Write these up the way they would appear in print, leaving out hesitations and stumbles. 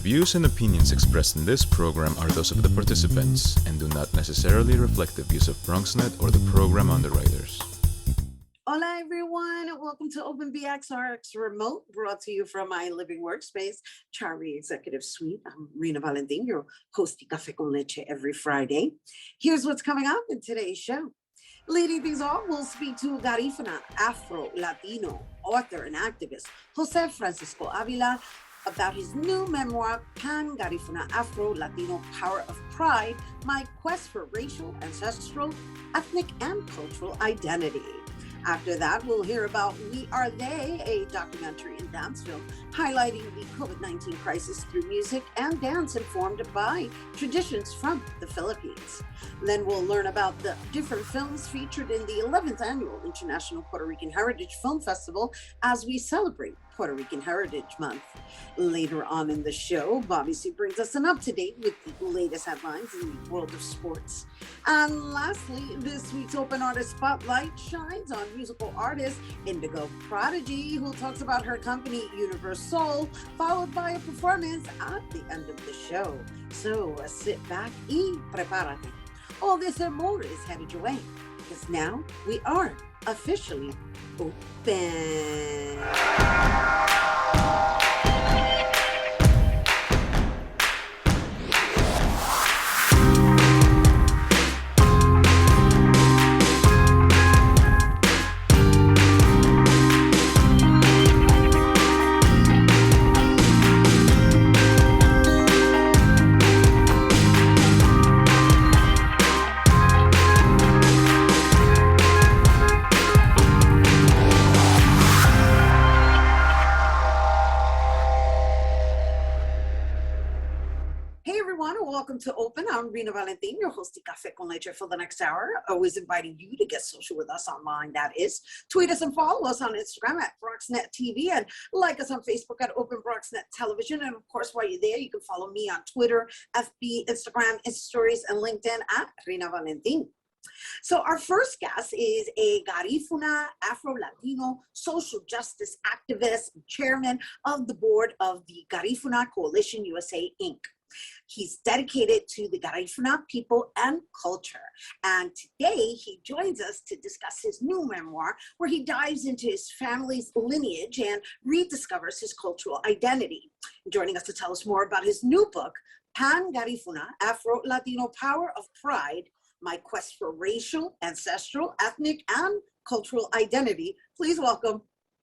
views and opinions expressed in this program are those of the participants and do not necessarily reflect the views of BronxNet or the program underwriters. Hola everyone, welcome to Open BxRx Remote, brought to you from my living workspace, Charlie Executive Suite. I'm Rhina Valentin, your host of Café con Leche every Friday. Here's what's coming up in today's show. Leading things off, we'll speak to Garifuna, Afro-Latino Author and Activist, José Francisco Ávila, about his new memoir, Pan-Garifuna, Afro-Latino Power of Pride, My Quest for Racial, Ancestral, Ethnic, and Cultural Identity. After that, we'll hear about We Are They, a documentary and dance film highlighting the COVID-19 crisis through music and dance informed by traditions from the Philippines. Then we'll learn about the different films featured in the 11th Annual International Puerto Rican Heritage Film Festival as we celebrate Puerto Rican Heritage Month. Later on in the show, Bobby C brings us an up-to-date with the latest headlines in the world of sports. And lastly, this week's Open Artist Spotlight shines on musical artist Indigo Prodigy, who talks about her company Universal, followed by a performance at the end of the show. So sit back y prepárate. All this and more is headed your way, because now we are officially open. Welcome to Open. I'm Rhina Valentin, your host of Café con Leche for the next hour. Always inviting you to get social with us online. That is, tweet us and follow us on Instagram at BroxNet TV and like us on Facebook at Open BroxNet Television. And of course, while you're there, you can follow me on Twitter, FB, Instagram, Insta Stories, and LinkedIn at Rhina Valentin. So our first guest is a Garifuna, Afro-Latino social justice activist, chairman of the board of the Garifuna Coalition USA, Inc. He's dedicated to the Garifuna people and culture. And today he joins us to discuss his new memoir, where he dives into his family's lineage and rediscovers his cultural identity. Joining us to tell us more about his new book, Pan-Garifuna, Afro-Latino Power of Pride, My Quest for Racial, Ancestral, Ethnic, and Cultural Identity. Please welcome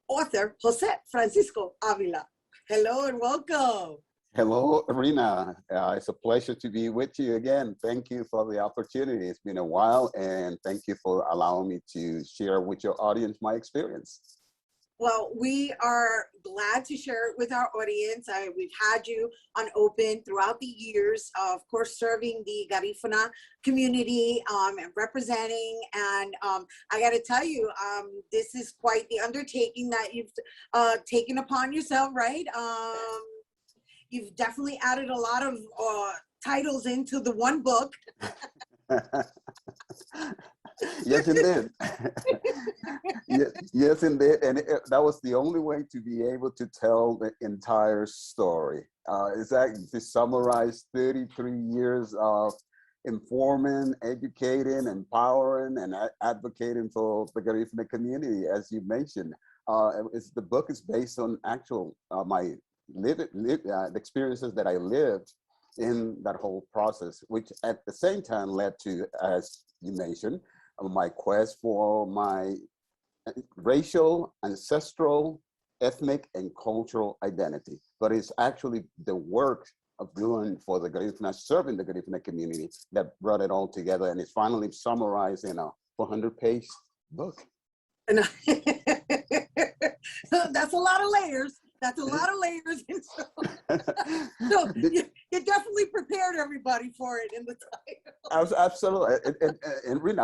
author José Francisco Ávila. Hello and welcome. Hello, Rhina. It's a pleasure to be with you again. Thank you for the opportunity. It's been a while, and thank you for allowing me to share with your audience my experience. Well, we are glad to share it with our audience. We've had you on Open throughout the years, of course, serving the Garifuna community and representing. And I got to tell you, this is quite the undertaking that you've taken upon yourself, right? You've definitely added a lot of titles into the one book. Yes, indeed. yes, indeed. And that was the only way to be able to tell the entire story. Is that to summarize 33 years of informing, educating, empowering, and advocating for the Garifuna community, as you mentioned. The book is based on actual my the experiences that I lived in that whole process, which at the same time led to, as you mentioned, my quest for my racial, ancestral, ethnic, and cultural identity. But it's actually the work of doing for the Garifuna, serving the Garifuna community, that brought it all together, and it's finally summarized in a 400-page book. That's a lot of layers. That's a lot of layers. So you definitely prepared everybody for it in the title. Absolutely. And Rhina,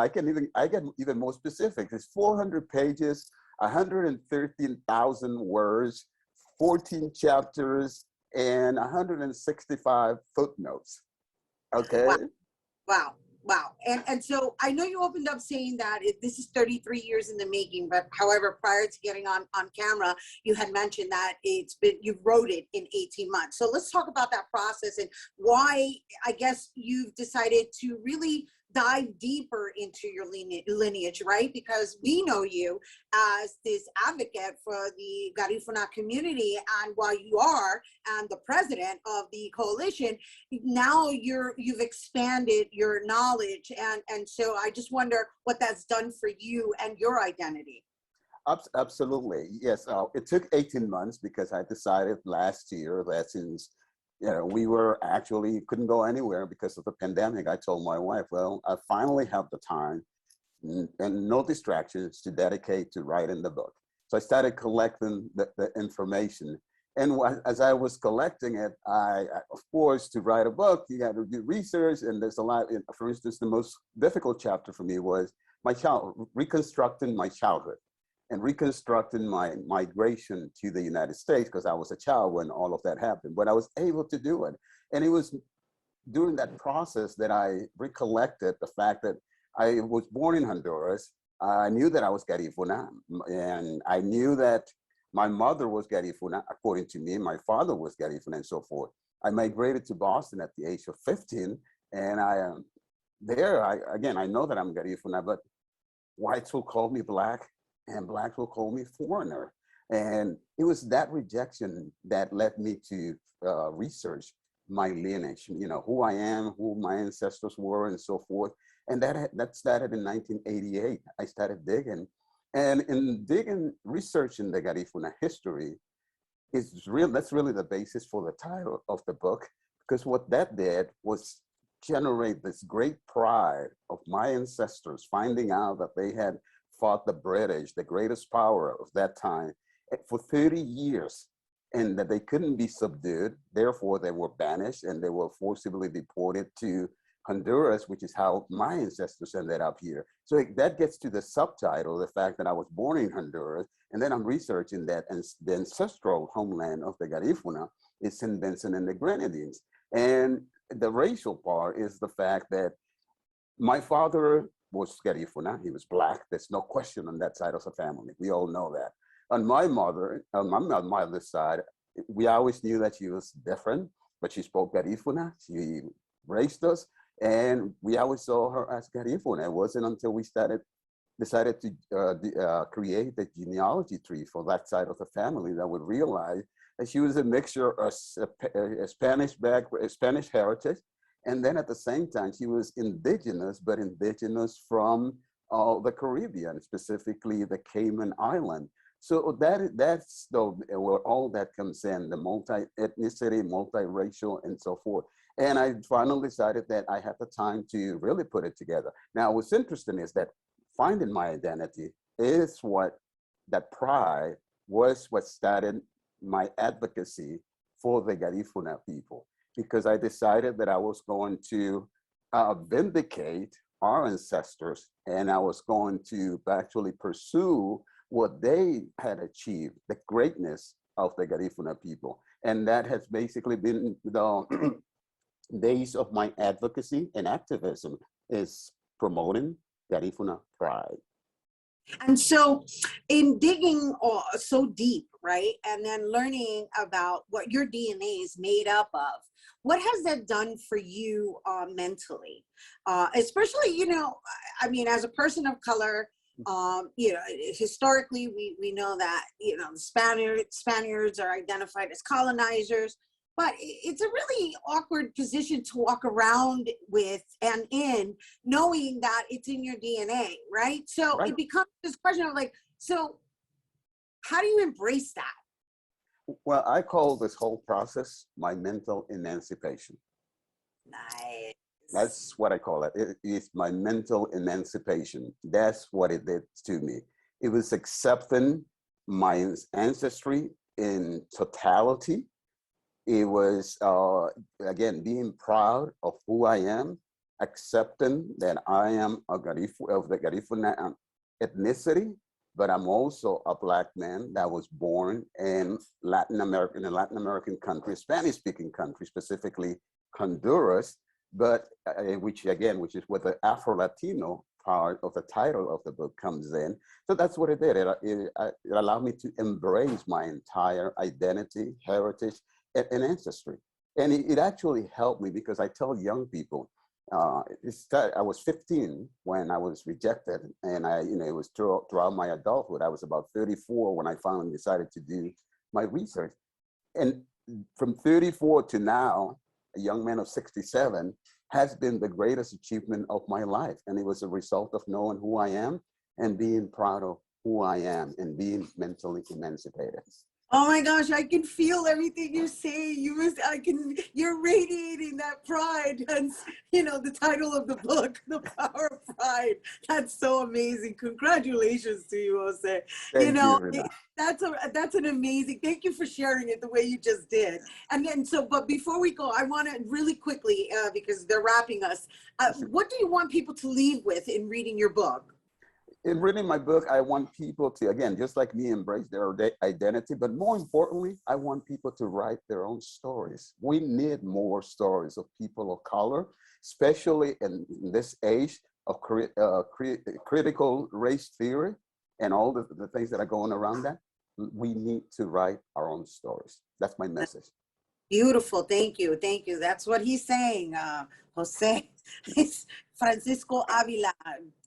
I get even more specific. It's 400 pages, 113,000 words, 14 chapters, and 165 footnotes. Okay. Wow. Wow. And so I know you opened up saying that this is 33 years in the making, but however, prior to getting on camera, you had mentioned that you wrote it in 18 months. So let's talk about that process and why, I guess, you've decided to really dive deeper into your lineage, right? Because we know you as this advocate for the Garifuna community, and while you are the president of the coalition, now you've expanded your knowledge, and so I just wonder what that's done for you and your identity. Absolutely, yes. It took 18 months because I decided last year that since we were actually couldn't go anywhere because of the pandemic, I told my wife, well, I finally have the time and no distractions to dedicate to writing the book. So I started collecting the information. And as I was collecting it, I, of course, to write a book, you got to do research, and there's a lot. For instance, the most difficult chapter for me was reconstructing my childhood and reconstructing my migration to the United States, because I was a child when all of that happened, but I was able to do it. And it was during that process that I recollected the fact that I was born in Honduras. I knew that I was Garifuna, and I knew that my mother was Garifuna, according to me, my father was Garifuna, and so forth. I migrated to Boston at the age of 15, and I know that I'm Garifuna, but whites will call me Black, and Blacks will call me foreigner. And it was that rejection that led me to research my lineage, who I am, who my ancestors were, and so forth. And that started in 1988. I started digging. And in digging, researching the Garifuna history, that's really the basis for the title of the book, because what that did was generate this great pride of my ancestors, finding out that they had fought the British, the greatest power of that time, for 30 years, and that they couldn't be subdued. Therefore, they were banished and they were forcibly deported to Honduras, which is how my ancestors ended up here. So that gets to the subtitle, the fact that I was born in Honduras, and then I'm researching that, and the ancestral homeland of the Garifuna is St. Vincent and the Grenadines. And the racial part is the fact that my father was Garifuna, he was Black. There's no question on that side of the family. We all know that. On my mother's side, we always knew that she was different, but she spoke Garifuna. She raised us, and we always saw her as Garifuna. It wasn't until we decided to create the genealogy tree for that side of the family that we realized that she was a mixture of Spanish heritage, and then at the same time, she was indigenous, but indigenous from the Caribbean, specifically the Cayman Island. So that's where all that comes in, the multi-ethnicity, multi-racial, and so forth. And I finally decided that I had the time to really put it together. Now, what's interesting is that finding my identity is that pride was what started my advocacy for the Garifuna people, because I decided that I was going to vindicate our ancestors, and I was going to actually pursue what they had achieved, the greatness of the Garifuna people. And that has basically been the days of my advocacy and activism, is promoting Garifuna pride. And so in digging so deep, right, and then learning about what your DNA is made up of, what has that done for you mentally? Especially, I mean, as a person of color, historically, we know that, the Spaniards are identified as colonizers, but it's a really awkward position to walk around with and in, knowing that it's in your DNA, right? So It becomes this question of so how do you embrace that? Well, I call this whole process my mental emancipation. Nice. That's what I call it. It is my mental emancipation. That's what it did to me. It was accepting my ancestry in totality. It was, again, being proud of who I am, accepting that I am of the Garifuna ethnicity, but I'm also a Black man that was born in a Latin American country, Spanish-speaking country, specifically Honduras, but which is where the Afro-Latino part of the title of the book comes in. So that's what it did. It allowed me to embrace my entire identity, heritage, and ancestry. And it actually helped me because I tell young people, I was 15 when I was rejected, and it was throughout my adulthood. I was about 34 when I finally decided to do my research. And from 34 to now, a young man of 67 has been the greatest achievement of my life. And it was a result of knowing who I am and being proud of who I am and being mentally emancipated. Oh my gosh, I can feel everything you're saying. You're radiating that pride. Hence, the title of the book, The Power of Pride. That's so amazing. Congratulations to you, Jose. Thank you, Rhina. That's an amazing, thank you for sharing it the way you just did. But before we go, I want to really quickly, because they're wrapping us, what do you want people to leave with in reading your book? In reading my book, I want people to, again, just like me, embrace their identity, but more importantly, I want people to write their own stories. We need more stories of people of color, especially in this age of critical race theory and all the things that are going around that. We need to write our own stories. That's my message. Beautiful. Thank you. Thank you. That's what he's saying, José Francisco Ávila,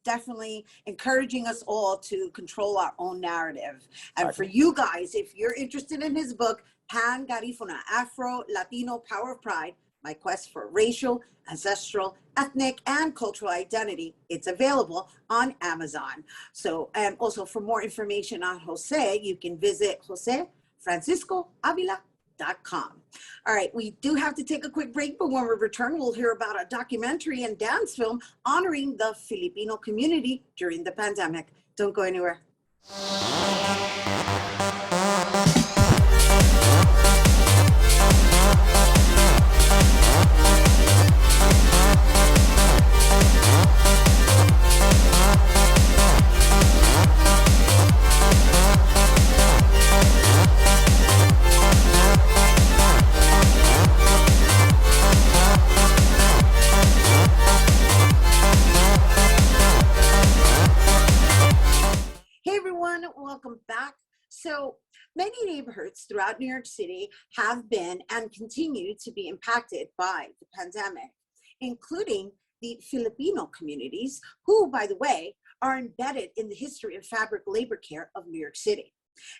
definitely encouraging us all to control our own narrative. And for you guys, if you're interested in his book, Pan-Garifuna, Afro-Latino Power of Pride, My Quest for Racial, Ancestral, Ethnic, and Cultural Identity, it's available on Amazon. So, and also for more information on José, you can visit JoséFranciscoAvila.com. All right, we do have to take a quick break, but when we return, we'll hear about a documentary and dance film honoring the Filipino community during the pandemic. Don't go anywhere. Welcome back. So many neighborhoods throughout New York City have been and continue to be impacted by the pandemic, including the Filipino communities, who, by the way, are embedded in the history and fabric labor care of New York City.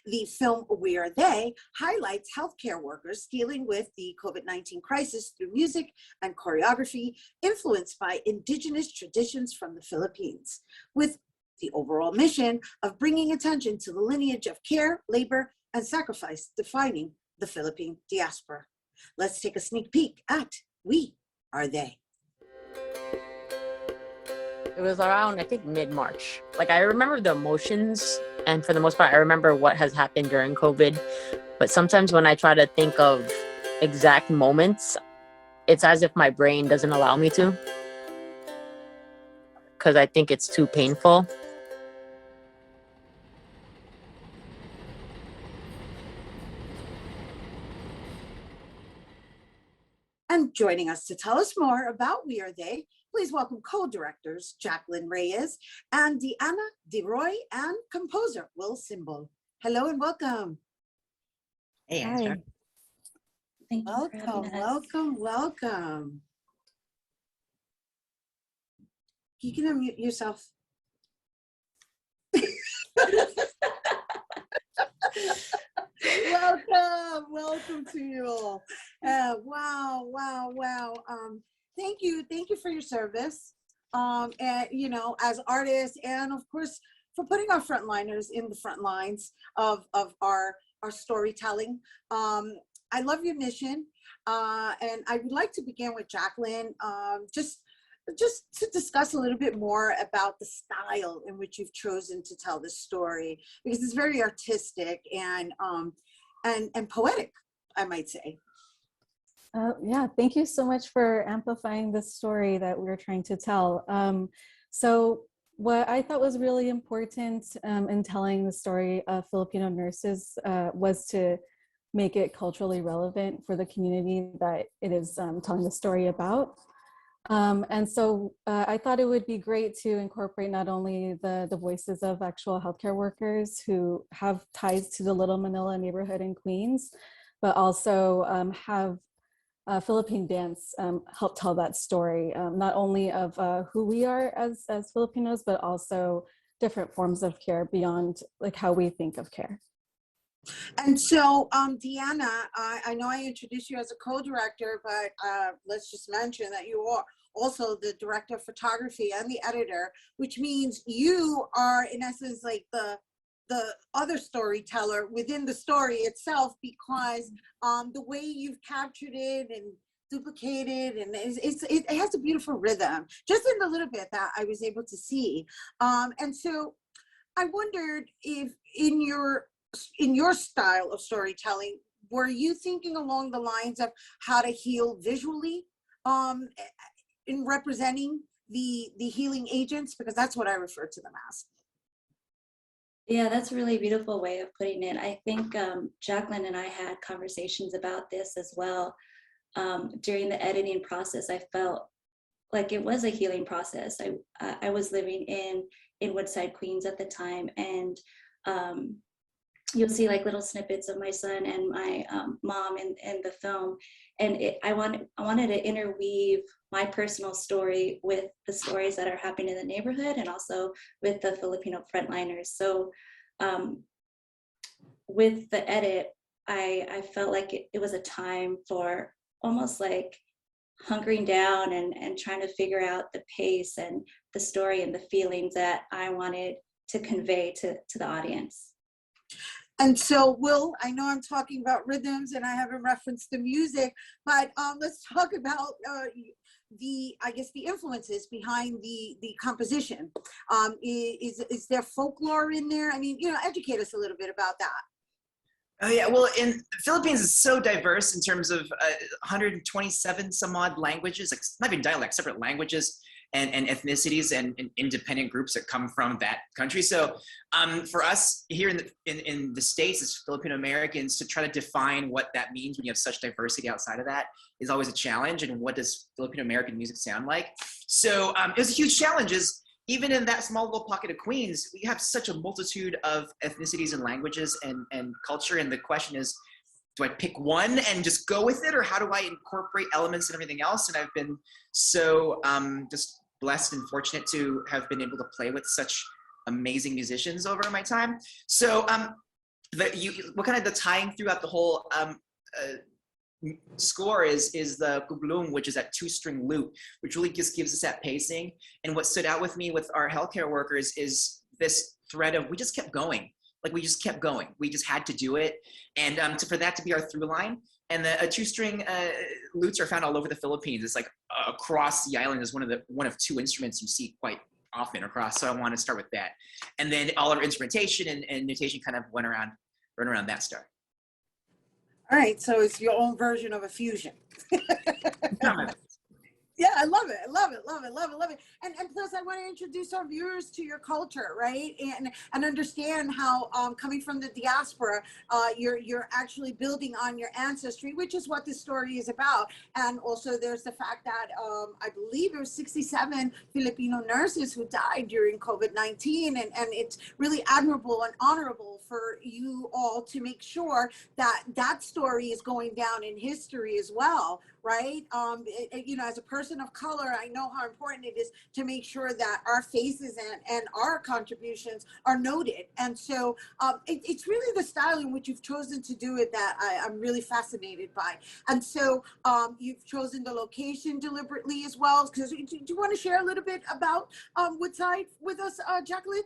The film We Are They highlights healthcare workers dealing with the COVID-19 crisis through music and choreography influenced by indigenous traditions from the Philippines, with the overall mission of bringing attention to the lineage of care, labor, and sacrifice defining the Philippine diaspora. Let's take a sneak peek at We Are They. It was around, I think, mid-March. Like, I remember the emotions, and for the most part, I remember what has happened during COVID. But sometimes when I try to think of exact moments, it's as if my brain doesn't allow me to, because I think it's too painful. And joining us to tell us more about We Are They, please welcome co-directors Jaclyn Reyes and Diroy, and composer Will Simbol. Hello and welcome. Hey, Hi. Thank you for having us. Welcome. You can unmute yourself. Welcome to you all. Wow. Thank you for your service. And as artists, and of course for putting our frontliners in the front lines of our storytelling. I love your mission, and I would like to begin with Jaclyn, just to discuss a little bit more about the style in which you've chosen to tell this story, because it's very artistic and poetic, I might say. Yeah, thank you so much for amplifying the story that we're trying to tell. So what I thought was really important in telling the story of Filipino nurses was to make it culturally relevant for the community that it is telling the story about. And so I thought it would be great to incorporate not only the voices of actual healthcare workers who have ties to the Little Manila neighborhood in Queens, but also have Philippine dance help tell that story, not only of who we are as Filipinos, but also different forms of care beyond like how we think of care. And so, Deanna, I know I introduced you as a co-director, but let's just mention that you are also the director of photography and the editor, which means you are, in essence, like the other storyteller within the story itself, because the way you've captured it and duplicated, and it has a beautiful rhythm, just in the little bit that I was able to see. And so I wondered if in your style of storytelling, were you thinking along the lines of how to heal visually in representing the healing agents? Because that's what I refer to them as. Yeah, that's a really beautiful way of putting it. I think Jaclyn and I had conversations about this as well. During the editing process, I felt like it was a healing process. I was living in Woodside, Queens at the time, and you'll see like little snippets of my son and my mom in the film. And I wanted to interweave my personal story with the stories that are happening in the neighborhood and also with the Filipino frontliners. So with the edit, I felt like it was a time for almost like hunkering down and trying to figure out the pace and the story and the feelings that I wanted to convey to the audience. And so, Will, I know I'm talking about rhythms and I haven't referenced the music, but let's talk about the influences behind the composition. Is there folklore in there? I mean, educate us a little bit about that. Oh yeah, well, in the Philippines is so diverse in terms of 127 some odd languages, like not even dialects, separate languages and ethnicities and independent groups that come from that country. So for us here in the States as Filipino Americans, to try to define what that means when you have such diversity outside of that is always a challenge. And what does Filipino American music sound like? So it was a huge challenge. Even in that small little pocket of Queens, we have such a multitude of ethnicities and languages and culture. And the question is, do I pick one and just go with it? Or how do I incorporate elements and everything else? And I've been so just blessed and fortunate to have been able to play with such amazing musicians over my time. So what kind of the tying throughout the whole score is the kuglung, which is that 2-string lute, which really just gives us that pacing. And what stood out with me with our healthcare workers is this thread of we just kept going. Like we just kept going. We just had to do it. And for that to be our through line. And the 2-string lutes are found all over the Philippines. It's like across the island is one of 2 instruments you see quite often across. So I want to start with that. And then all our instrumentation and notation kind of run around that story. All right, so it's your own version of a fusion. Yeah, I love it. I love it. Love it. Love it. Love it. And plus, I want to introduce our viewers to your culture, right? And understand how coming from the diaspora, you're actually building on your ancestry, which is what this story is about. And also, there's the fact that I believe there were 67 Filipino nurses who died during COVID-19, and it's really admirable and honorable for you all to make sure that that story is going down in history as well, right? As a person of color, I know how important it is to make sure that our faces and our contributions are noted. And so it's really the style in which you've chosen to do it that I'm really fascinated by. And so you've chosen the location deliberately as well. Because do you want to share a little bit about Woodside with us, Jaclyn?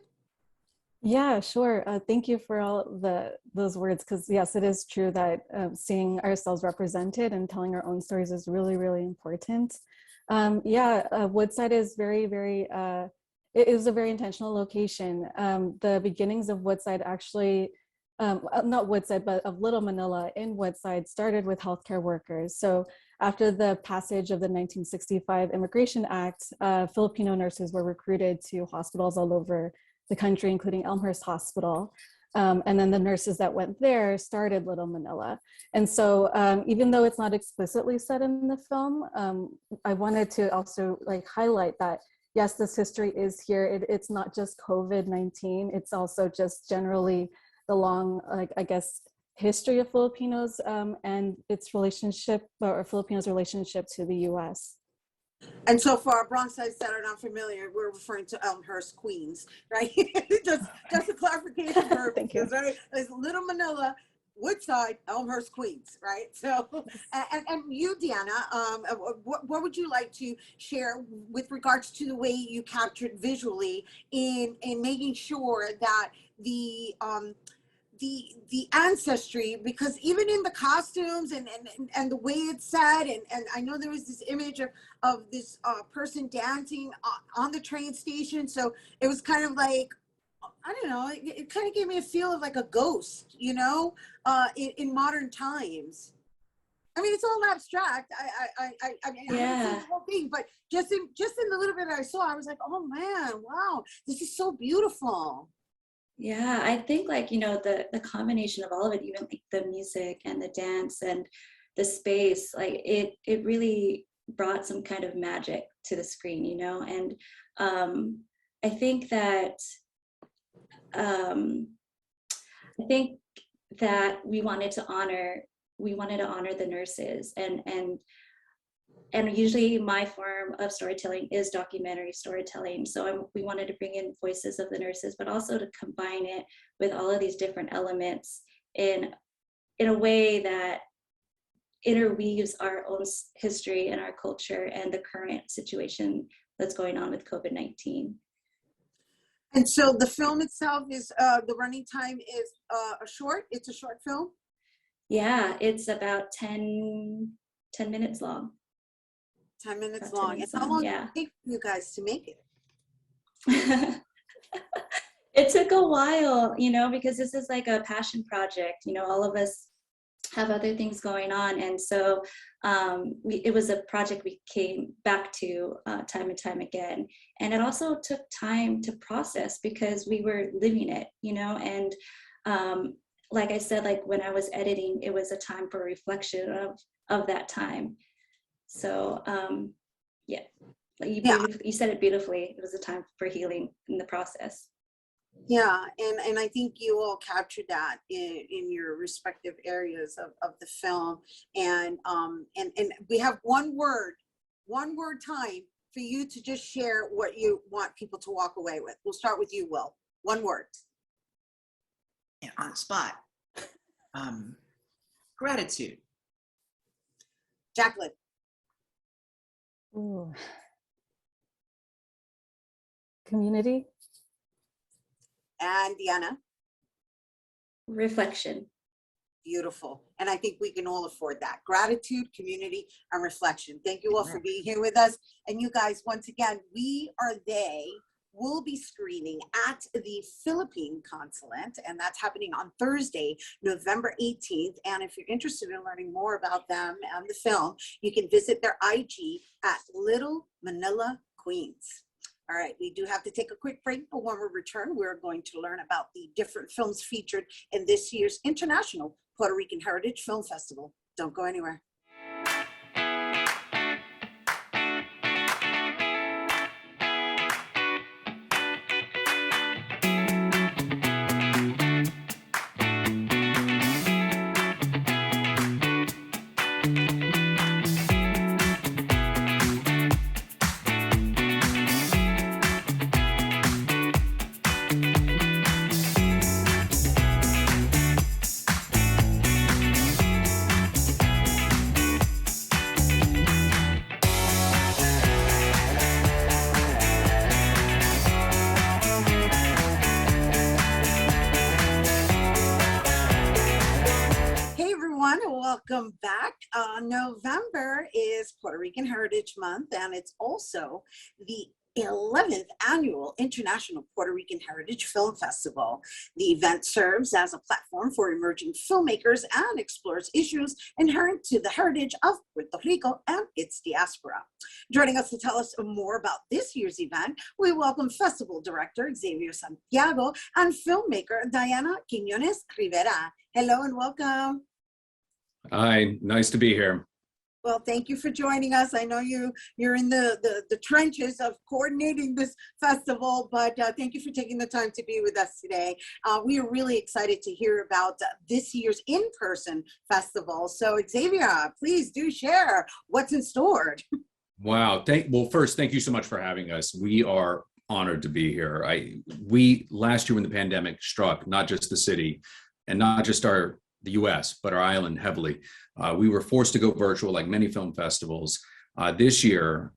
Yeah, sure. Thank you for all those words, because yes, it is true that seeing ourselves represented and telling our own stories is really, really important. Woodside is very, very, it is a very intentional location. The beginnings of Woodside actually, not Woodside, but of Little Manila in Woodside started with healthcare workers. So after the passage of the 1965 Immigration Act, Filipino nurses were recruited to hospitals all over the country, including Elmhurst Hospital. And then the nurses that went there started Little Manila. And so even though it's not explicitly said in the film, I wanted to also like highlight that, yes, this history is here. It's not just COVID-19, it's also just generally the long, like, I guess, history of Filipinos and its relationship, or Filipinos' relationship to the US. And so for our Bronxites that are not familiar, we're referring to Elmhurst, Queens, right? just a clarification purposes, right? It's Little Manila, Woodside, Elmhurst, Queens, right? So, and you, Deanna, what would you like to share with regards to the way you captured visually in making sure that the ancestry, because even in the costumes and the way it's said, and I know there was this image of this person dancing on the train station, so it was kind of like, I don't know, it kind of gave me a feel of like a ghost, you know, in modern times. I mean, it's all abstract. I mean, I haven't seen the whole thing, but just in the little bit I saw, I was like, oh man, wow, this is so beautiful. Yeah, I think like, you know, the combination of all of it, even like the music and the dance and the space, like it really brought some kind of magic to the screen, you know? And I think that we wanted to honor the nurses, and usually my form of storytelling is documentary storytelling. So we wanted to bring in voices of the nurses, but also to combine it with all of these different elements in a way that interweaves our own history and our culture and the current situation that's going on with COVID-19. And so the film itself is, the running time is it's a short film? Yeah, it's about 10 minutes long. 10 minutes About 10 long. minutes And how long yeah. did it take you guys to make it? It took a while, you know, because this is like a passion project. You know, all of us have other things going on. And so it was a project we came back to time and time again. And it also took time to process because we were living it, you know, and like I said, like when I was editing, it was a time for reflection of that time. So yeah, like you said it beautifully. It was a time for healing in the process. Yeah, and I think you all captured that in your respective areas of the film. And we have one word time for you to just share what you want people to walk away with. We'll start with you, Will. One word. Yeah, on the spot. Gratitude. Jaclyn. Ooh. Community. And Deanna. Reflection. Beautiful. And I think we can all afford that. Gratitude, community, and reflection. Thank you all for being here with us. And you guys, once again, will be screening at the Philippine Consulate, and that's happening on Thursday, November 18th. And if you're interested in learning more about them and the film, you can visit their IG at Little Manila Queens. All right, we do have to take a quick break, but when we return, we're going to learn about the different films featured in this year's International Puerto Rican Heritage Film Festival. Don't go anywhere. Welcome back. November is Puerto Rican Heritage Month, and it's also the 11th Annual International Puerto Rican Heritage Film Festival. The event serves as a platform for emerging filmmakers and explores issues inherent to the heritage of Puerto Rico and its diaspora. Joining us to tell us more about this year's event, we welcome Festival Director Xavier Santiago and filmmaker Diana Quiñones Rivera. Hello and welcome. Hi, nice to be here. Well, thank you for joining us. I know you're in the trenches of coordinating this festival, but thank you for taking the time to be with us today. We are really excited to hear about this year's in-person festival. So Xavier, please do share what's in store. Wow. Well, first, thank you so much for having us. We are honored to be here. We last year when the pandemic struck, not just the city and not just the US, but our island heavily. We were forced to go virtual like many film festivals. This year,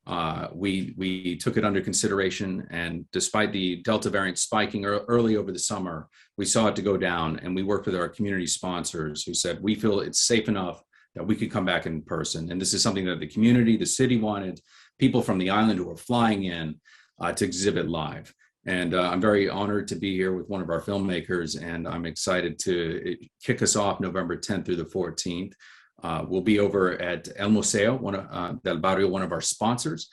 we took it under consideration, and despite the Delta variant spiking early over the summer, we saw it to go down, and we worked with our community sponsors who said, we feel it's safe enough that we could come back in person. And this is something that the community, the city wanted, people from the island who were flying in to exhibit live. And I'm very honored to be here with one of our filmmakers, and I'm excited to kick us off November 10th through the 14th. We'll be over at El Museo, del Barrio, one of our sponsors.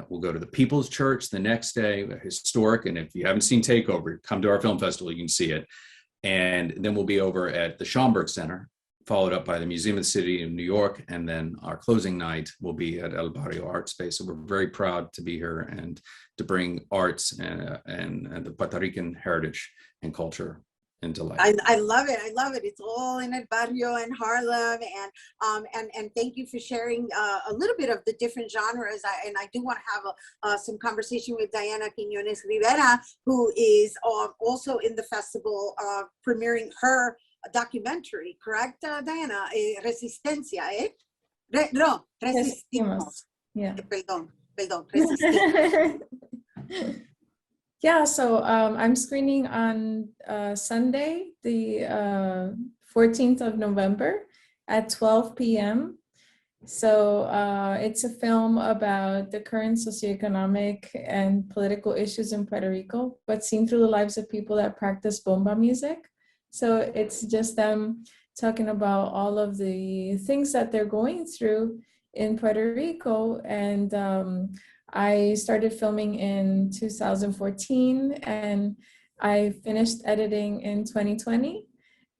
We'll go to the People's Church the next day, historic, and if you haven't seen Takeover, come to our film festival, you can see it. And then we'll be over at the Schomburg Center, followed up by the Museum of the City of New York, and then our closing night will be at El Barrio Art Space. So we're very proud to be here and to bring arts and the Puerto Rican heritage and culture into life. I love it. I love it. It's all in El Barrio and Harlem, and thank you for sharing a little bit of the different genres. I do want to have some conversation with Diana Quiñones Rivera, who is also in the festival premiering her documentary, correct, Diana? Resistencia, eh? No, resistimos. Yeah. Perdón, resistimos. Yeah, so I'm screening on Sunday, the 14th of November at 12 p.m. So it's a film about the current socioeconomic and political issues in Puerto Rico, but seen through the lives of people that practice bomba music. So it's just them talking about all of the things that they're going through in Puerto Rico. And I started filming in 2014 and I finished editing in 2020.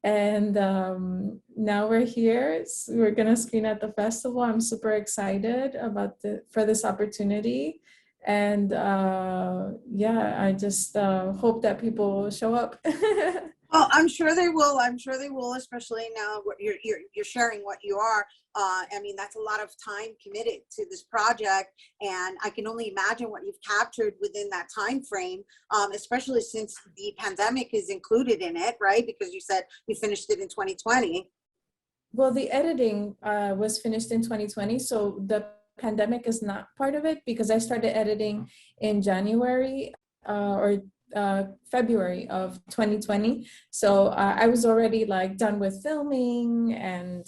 And now we're here. So we're gonna screen at the festival. I'm super excited about for this opportunity. And yeah, I just hope that people show up. Well, I'm sure they will. I'm sure they will, especially now you're sharing what you are. I mean, that's a lot of time committed to this project, and I can only imagine what you've captured within that time frame, especially since the pandemic is included in it, right? Because you said you finished it in 2020. Well, the editing was finished in 2020, so the pandemic is not part of it because I started editing in January or February of 2020. So I was already like done with filming, and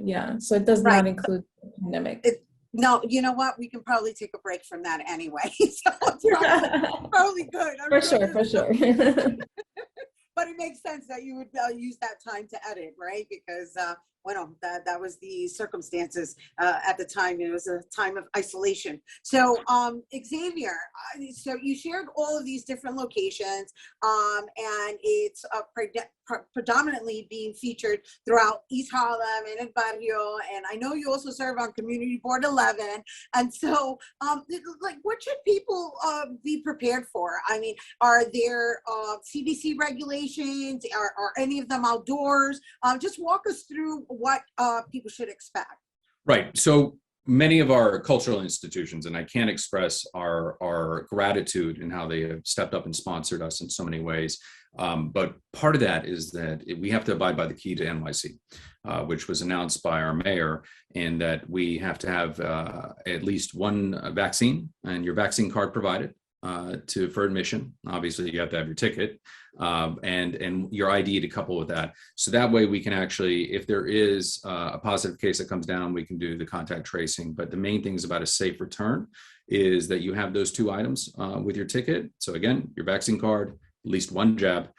yeah, so it does not include the pandemic. No, you know what? We can probably take a break from that anyway. So it's probably good. For sure. But it makes sense that you would use that time to edit, right? Because well, that was the circumstances at the time. It was a time of isolation. So Xavier, so you shared all of these different locations, and it's predominantly being featured throughout East Harlem and El Barrio, and I know you also serve on Community Board 11. And so, like, what should people be prepared for? I mean, are there CDC regulations? Are any of them outdoors? Just walk us through what people should expect. Right. So many of our cultural institutions, and I can't express our gratitude in how they have stepped up and sponsored us in so many ways. But part of that is that we have to abide by the key to NYC, which was announced by our mayor, and that we have to have at least one vaccine and your vaccine card provided for admission. Obviously, you have to have your ticket and your ID to couple with that. So that way we can actually, if there is a positive case that comes down, we can do the contact tracing. But the main thing is about a safe return. is that you have those 2 items with your ticket. So again, your vaccine card, at least 1 jab,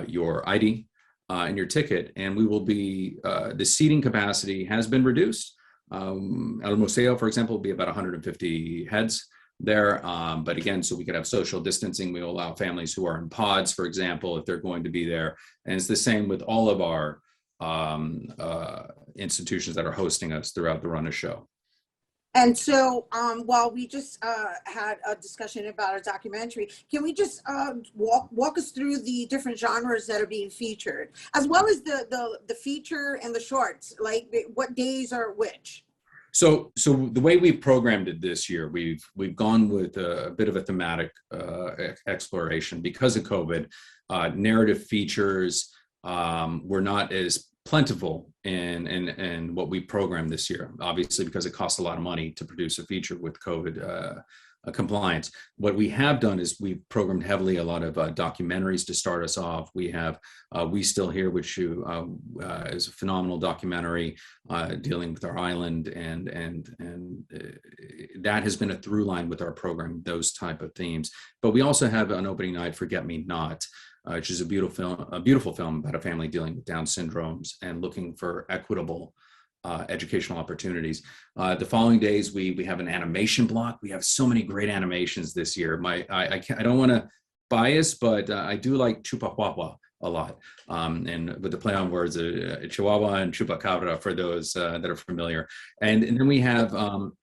your ID, and your ticket. And we will be, the seating capacity has been reduced. El Museo, for example, will be about 150 heads there. But again, so we could have social distancing. We will allow families who are in pods, for example, if they're going to be there. And it's the same with all of our institutions that are hosting us throughout the run of show. And so while we just had a discussion about a documentary, can we just walk us through the different genres that are being featured, as well as the feature and the shorts, like what days are which? So the way we've programmed it this year, we've gone with a bit of a thematic exploration because of COVID. Narrative features were not as plentiful in what we programmed this year, obviously because it costs a lot of money to produce a feature with COVID compliance. What we have done is we've programmed heavily a lot of documentaries to start us off. We have We Still Here, which is a phenomenal documentary dealing with our island, and that has been a through line with our program, those type of themes. But we also have an opening night, Forget Me Not, which is a beautiful film about a family dealing with Down syndromes and looking for equitable educational opportunities. The following days, we have an animation block. We have so many great animations this year. I don't want to bias, but I do like Chupahuahua a lot. And with the play on words, Chihuahua and Chupacabra for those that are familiar. And then we have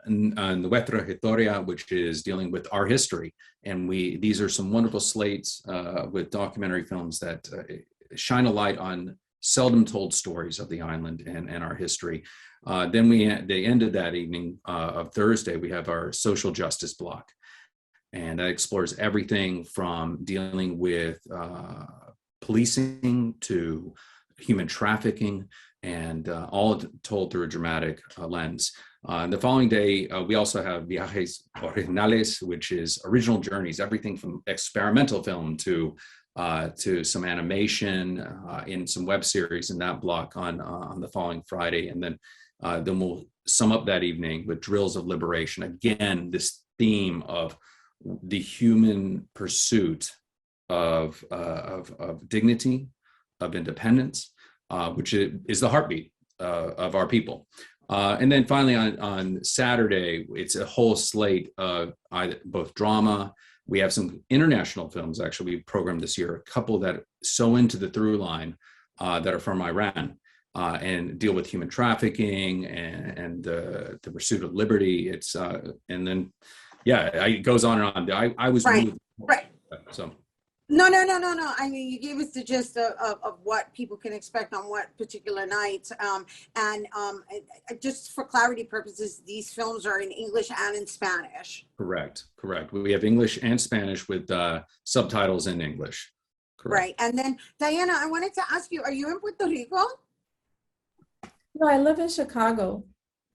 Nuestra Historia, which is dealing with our history. And these are some wonderful slates with documentary films that shine a light on seldom told stories of the island and our history. Then the end of that evening of Thursday, we have our social justice block. And that explores everything from dealing with policing to human trafficking, and all told through a dramatic lens. The following day, we also have Viajes Originales, which is original journeys, everything from experimental film to some animation in some web series in that block on the following Friday. And then we'll sum up that evening with Drills of Liberation. Again, this theme of the human pursuit of dignity, of independence, which is the heartbeat of our people. And then finally on Saturday, it's a whole slate of both drama. We have some international films, actually, we programmed this year, a couple that sew into the through line that are from Iran and deal with human trafficking and the pursuit of liberty. It's and then, yeah, it goes on and on. I was right, moved. right. So. No. I mean, you gave us the gist of what people can expect on what particular nights. Just for clarity purposes, these films are in English and in Spanish. Correct. We have English and Spanish with subtitles in English. Correct. Right. And then, Diana, I wanted to ask you, are you in Puerto Rico? No, I live in Chicago.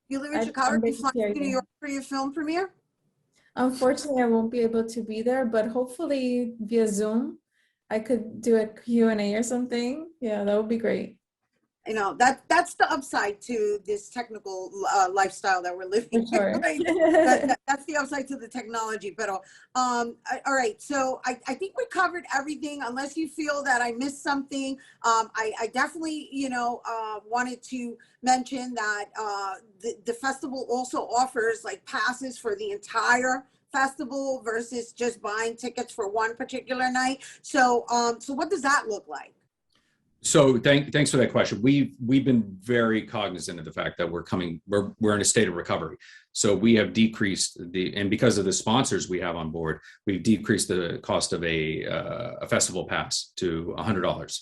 You live in Chicago? You flying to New York for your film premiere? Unfortunately, I won't be able to be there, but hopefully via Zoom, I could do a Q&A or something. Yeah, that would be great. You know, that's the upside to this technical lifestyle that we're living. Sure. Right? That's the upside to the technology. But all right, so I think we covered everything. Unless you feel that I missed something, I definitely wanted to mention that the festival also offers like passes for the entire festival versus just buying tickets for one particular night. So what does that look like? So thanks for that question. We've been very cognizant of the fact that we're in a state of recovery. So we have decreased and because of the sponsors we have on board, we've decreased the cost of a festival pass to $100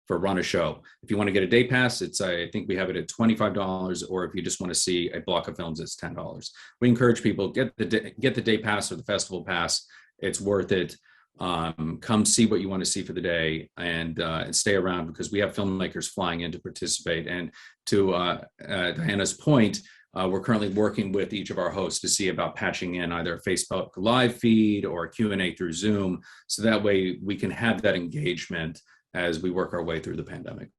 for run a show. If you want to get a day pass, I think we have it at $25, or if you just want to see a block of films, it's $10. We encourage people get the day pass or the festival pass. It's worth it. Come see what you want to see for the day and stay around, because we have filmmakers flying in to participate. And to Diana's point, we're currently working with each of our hosts to see about patching in either a Facebook live feed or a Q&A through Zoom, so that way we can have that engagement as we work our way through the pandemic.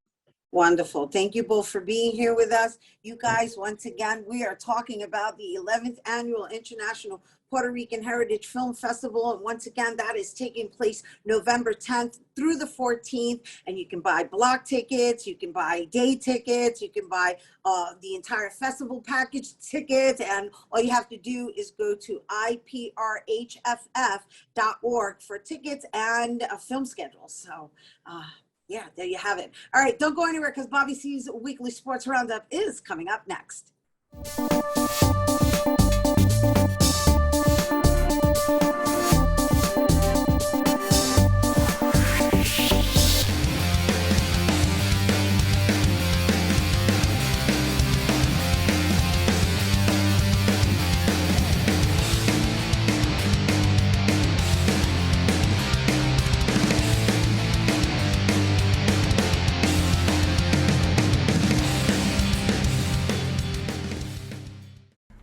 Wonderful. Thank you both for being here with us. You guys, once again, we are talking about the 11th Annual International Puerto Rican Heritage Film Festival. And once again, that is taking place November 10th through the 14th. And you can buy block tickets, you can buy day tickets, you can buy the entire festival package tickets. And all you have to do is go to iprhff.org for tickets and a film schedule. So, yeah, there you have it. All right, don't go anywhere because Bobby C's weekly sports roundup is coming up next.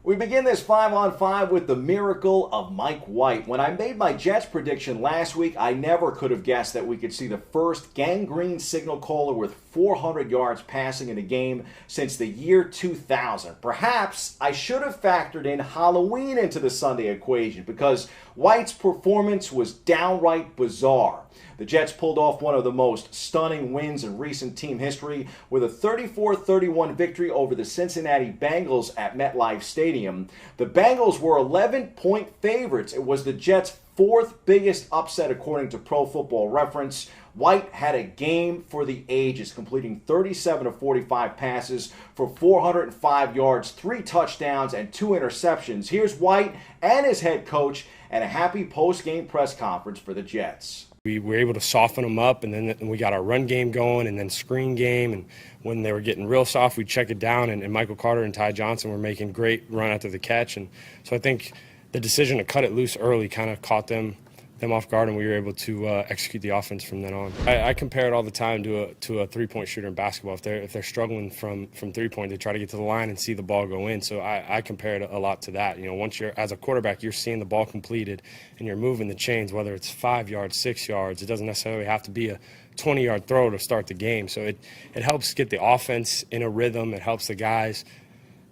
We begin this 5-on-5 with the miracle of Mike White. When I made my Jets prediction last week, I never could have guessed that we could see the first gangrene signal caller with 400 yards passing in a game since the year 2000. Perhaps I should have factored in Halloween into the Sunday equation because White's performance was downright bizarre. The Jets pulled off one of the most stunning wins in recent team history with a 34-31 victory over the Cincinnati Bengals at MetLife Stadium. The Bengals were 11-point favorites. It was the Jets' fourth biggest upset according to Pro Football Reference. White had a game for the ages, completing 37 of 45 passes for 405 yards, 3 touchdowns, and 2 interceptions. Here's White and his head coach at a happy post-game press conference for the Jets. We were able to soften them up, and then we got our run game going and then screen game. And when they were getting real soft, we'd check it down, and Michael Carter and Ty Johnson were making great run after the catch. And so I think the decision to cut it loose early kind of caught them off guard, and we were able to execute the offense from then on. I compare it all the time to a three-point shooter in basketball. If they're struggling from three-point, they try to get to the line and see the ball go in. So I compare it a lot to that. You know, once you're as a quarterback, you're seeing the ball completed and you're moving the chains, whether it's 5 yards, 6 yards. It doesn't necessarily have to be a 20-yard throw to start the game. So it helps get the offense in a rhythm. It helps the guys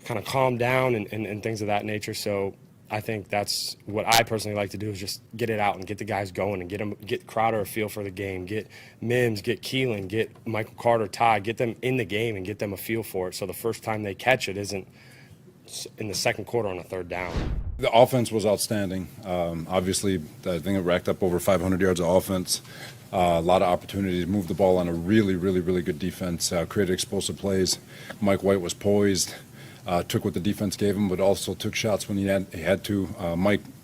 kind of calm down and things of that nature. So I think that's what I personally like to do, is just get it out and get the guys going and get Crowder a feel for the game, get Mims, get Keelan, get Michael Carter, Ty, get them in the game and get them a feel for it. So the first time they catch it isn't in the second quarter on a third down. The offense was outstanding. Obviously, I think it racked up over 500 yards of offense. A lot of opportunities, moved the ball on a really, really, really good defense, created explosive plays. Mike White was poised. Took what the defense gave him, but also took shots when he had to.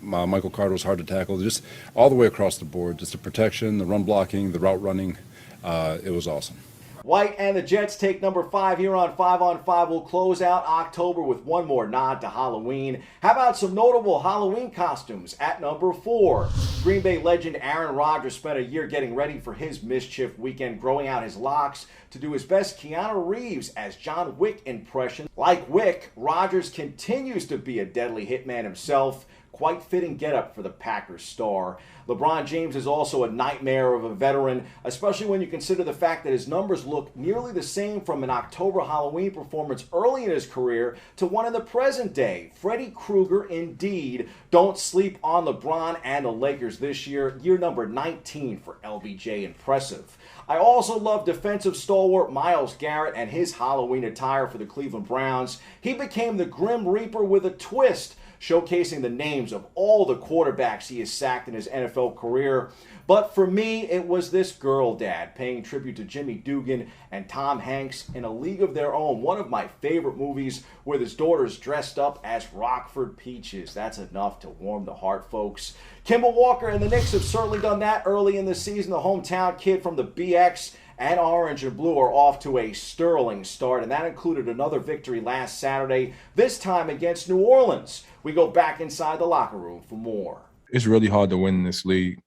Michael Carter was hard to tackle, just all the way across the board. Just the protection, the run blocking, the route running. It was awesome. White and the Jets take number 5 here on 5-on-5. We'll close out October with one more nod to Halloween. How about some notable Halloween costumes at number 4? Green Bay legend Aaron Rodgers spent a year getting ready for his mischief weekend, growing out his locks to do his best Keanu Reeves as John Wick impression. Like Wick, Rodgers continues to be a deadly hitman himself. Quite fitting getup for the Packers star. LeBron James is also a nightmare of a veteran, especially when you consider the fact that his numbers look nearly the same from an October Halloween performance early in his career to one in the present day. Freddy Krueger indeed. Don't sleep on LeBron and the Lakers this year. Year number 19 for LBJ. Impressive. I also love defensive stalwart Myles Garrett and his Halloween attire for the Cleveland Browns. He became the Grim Reaper with a twist, showcasing the names of all the quarterbacks he has sacked in his NFL career. But for me, it was this girl dad, paying tribute to Jimmy Dugan and Tom Hanks in A League of Their Own, one of my favorite movies, with his daughters dressed up as Rockford Peaches. That's enough to warm the heart, folks. Kimball Walker and the Knicks have certainly done that early in the season. The hometown kid from the BX and Orange and Blue are off to a sterling start, and that included another victory last Saturday, this time against New Orleans. We go back inside the locker room for more. It's really hard to win in this league.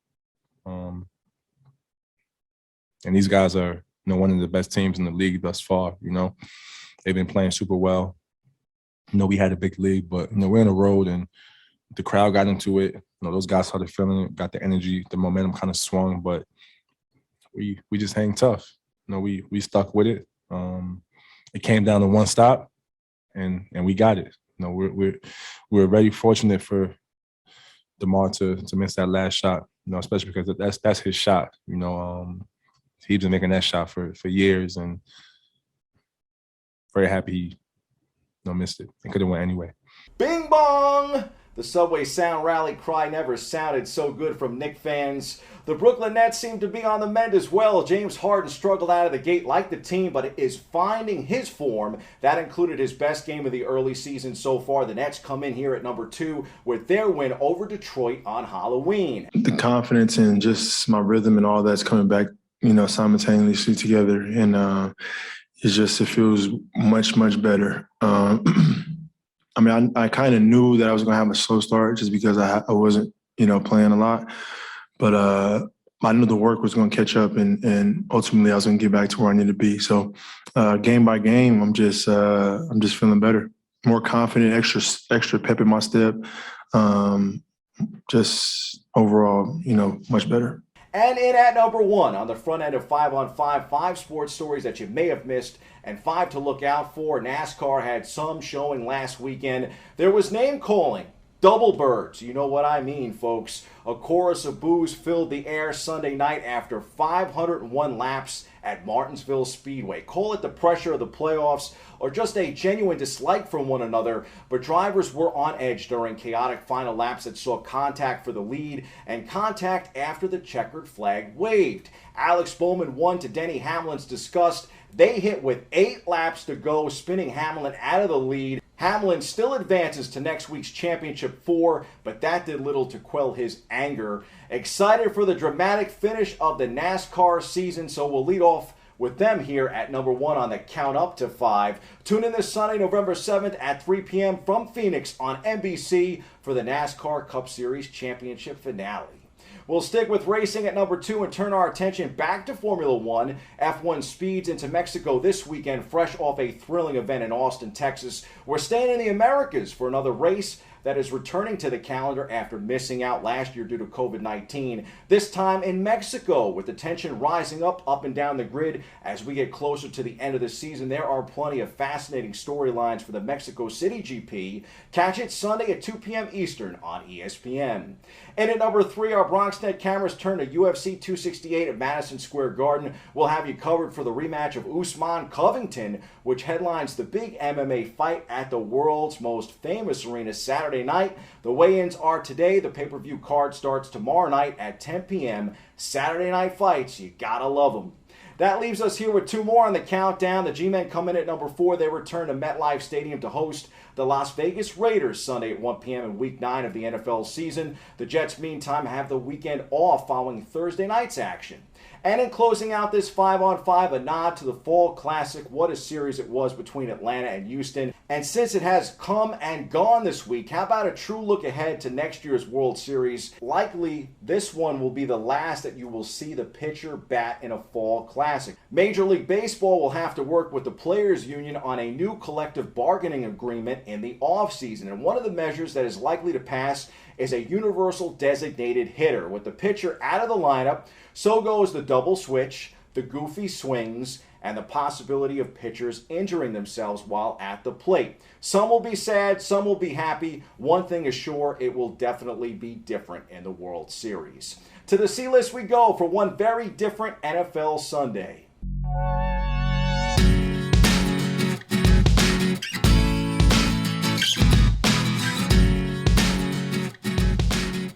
And these guys are, one of the best teams in the league thus far. They've been playing super well. We had a big lead, but, we're on the road and the crowd got into it. Those guys started feeling it, got the energy, the momentum kind of swung, but we just hang tough. We stuck with it. It came down to one stop, and we got it. You know, we're very fortunate for DeMar to miss that last shot. You know, especially because that's his shot. You know, he's been making that shot for years, and very happy he missed it. It could have went anyway. Bing bong! The Subway Sound rally cry never sounded so good from Knicks fans. The Brooklyn Nets seem to be on the mend as well. James Harden struggled out of the gate like the team, but is finding his form. That included his best game of the early season so far. The Nets come in here at number 2 with their win over Detroit on Halloween. The confidence and just my rhythm and all that's coming back, you know, simultaneously together. And it feels much, much better. I mean, I kind of knew that I was going to have a slow start just because I wasn't, you know, playing a lot. But I knew the work was going to catch up, and ultimately I was going to get back to where I needed to be. So game by game, I'm just feeling better, more confident, extra pep in my step. Just overall, you know, much better. And in at number 1 on the front end of 5 on 5, 5 sports stories that you may have missed and 5 to look out for. NASCAR had some showing last weekend. There was name calling, double birds. You know what I mean, folks. A chorus of boos filled the air Sunday night after 501 laps at Martinsville Speedway. Call it the pressure of the playoffs or just a genuine dislike from one another, but drivers were on edge during chaotic final laps that saw contact for the lead and contact after the checkered flag waved. Alex Bowman won to Denny Hamlin's disgust. They hit with 8 laps to go, spinning Hamlin out of the lead. Hamlin still advances to next week's championship 4, but that did little to quell his anger. Excited for the dramatic finish of the NASCAR season, so we'll lead off with them here at number 1 on the count up to 5. Tune in this Sunday, November 7th at 3 p.m. from Phoenix on NBC for the NASCAR Cup Series championship finale. We'll stick with racing at number 2 and turn our attention back to Formula One. F1 speeds into Mexico this weekend, fresh off a thrilling event in Austin, Texas. We're staying in the Americas for another race that is returning to the calendar after missing out last year due to COVID-19. This time in Mexico, with the tension rising up and down the grid as we get closer to the end of the season. There are plenty of fascinating storylines for the Mexico City GP. Catch it Sunday at 2 p.m. Eastern on ESPN. And at number 3, our BronxNet cameras turn to UFC 268 at Madison Square Garden. We'll have you covered for the rematch of Usman Covington, which headlines the big MMA fight at the world's most famous arena Saturday night. The weigh-ins are today. The pay-per-view card starts tomorrow night at 10 p.m. Saturday night fights, you gotta love them. That leaves us here with 2 more on the countdown. The G-Men come in at number 4. They return to MetLife Stadium to host the Las Vegas Raiders Sunday at 1 p.m. in Week 9 of the NFL season. The Jets, meantime, have the weekend off following Thursday night's action. And in closing out this 5 on 5, a nod to the Fall Classic. What a series it was between Atlanta and Houston. And since it has come and gone this week, how about a true look ahead to next year's World Series? Likely, this one will be the last that you will see the pitcher bat in a Fall Classic. Major League Baseball will have to work with the Players Union on a new collective bargaining agreement in the offseason. And one of the measures that is likely to pass is a universal designated hitter. With the pitcher out of the lineup, so goes the double switch, the goofy swings, and the possibility of pitchers injuring themselves while at the plate. Some will be sad, some will be happy. One thing is sure, it will definitely be different in the World Series. To the C-list we go for one very different NFL Sunday.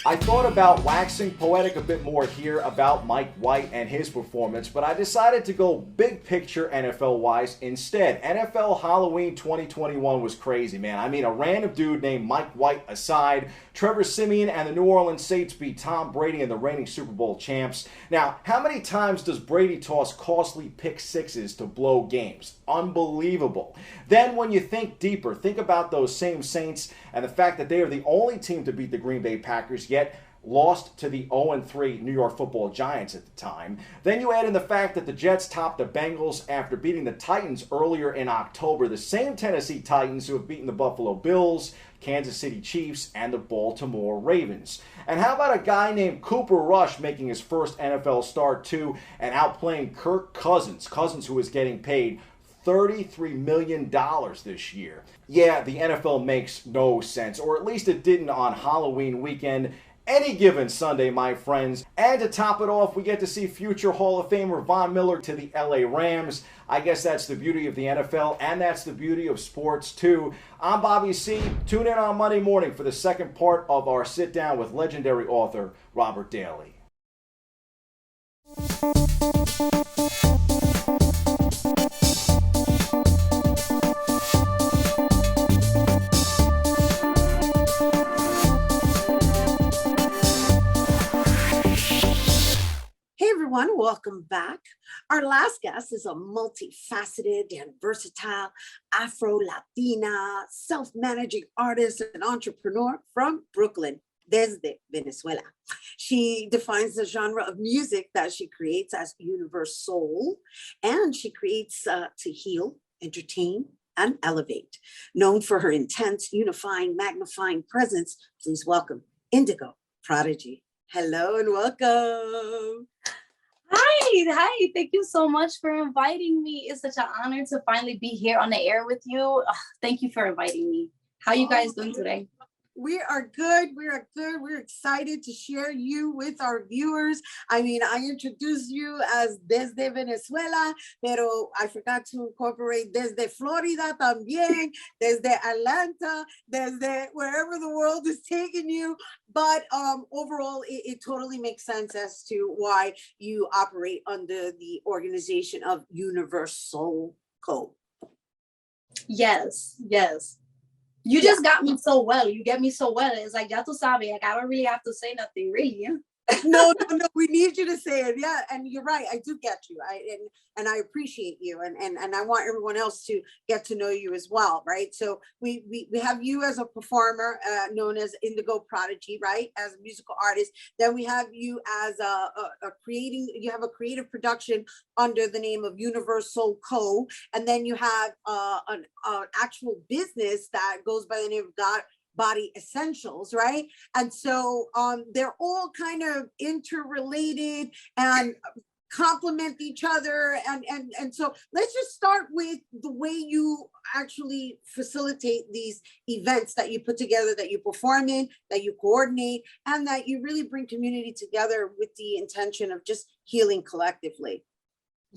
I thought about waxing poetic a bit more here about Mike White and his performance, but I decided to go big picture NFL-wise instead. NFL Halloween 2021 was crazy, man. I mean, a random dude named Mike White aside, Trevor Siemian and the New Orleans Saints beat Tom Brady and the reigning Super Bowl champs. Now, how many times does Brady toss costly pick sixes to blow games? Unbelievable. Then when you think deeper, think about those same Saints and the fact that they are the only team to beat the Green Bay Packers, yet lost to the 0-3 New York Football Giants at the time. Then you add in the fact that the Jets topped the Bengals after beating the Titans earlier in October, the same Tennessee Titans who have beaten the Buffalo Bills, Kansas City Chiefs, and the Baltimore Ravens. And how about a guy named Cooper Rush making his first NFL start too and outplaying Kirk Cousins who is getting paid $33 million this year. Yeah, the NFL makes no sense, or at least it didn't on Halloween weekend. Any given Sunday, my friends. And to top it off, we get to see future Hall of Famer Von Miller to the LA Rams. I guess that's the beauty of the NFL, and that's the beauty of sports too. I'm Bobby C. Tune in on Monday morning for the second part of our sit down with legendary author Robert Daly. Hey everyone, welcome back. Our last guest is a multifaceted and versatile Afro-Latina self-managing artist and entrepreneur from Brooklyn, desde Venezuela. She defines the genre of music that she creates as universal, and she creates to heal, entertain, and elevate. Known for her intense, unifying, magnifying presence, please welcome Indigo Prodigy. Hello and welcome. Hi, thank you so much for inviting me. It's such an honor to finally be here on the air with you. Thank you for inviting me. How you guys doing today? We are good. We are good. We're excited to share you with our viewers. I mean, I introduced you as desde Venezuela, pero I forgot to incorporate desde Florida también, desde Atlanta, desde wherever the world is taking you. But overall, it totally makes sense as to why you operate under the organization of Universal Co. Yes. You just got me so well. You get me so well. It's like, ya tú sabes, like, I don't really have to say nothing, really. Yeah? No, we need you to say it. Yeah, and you're right. I do get you. And I appreciate you, and I want everyone else to get to know you as well, right? So we have you as a performer, known as Indigo Prodigy, right? As a musical artist. Then we have you as you have a creative production under the name of Universal Co. And then you have an actual business that goes by the name of Body Essentials, right? And so they're all kind of interrelated and complement each other. And so let's just start with the way you actually facilitate these events that you put together, that you perform in, that you coordinate, and that you really bring community together with the intention of just healing collectively.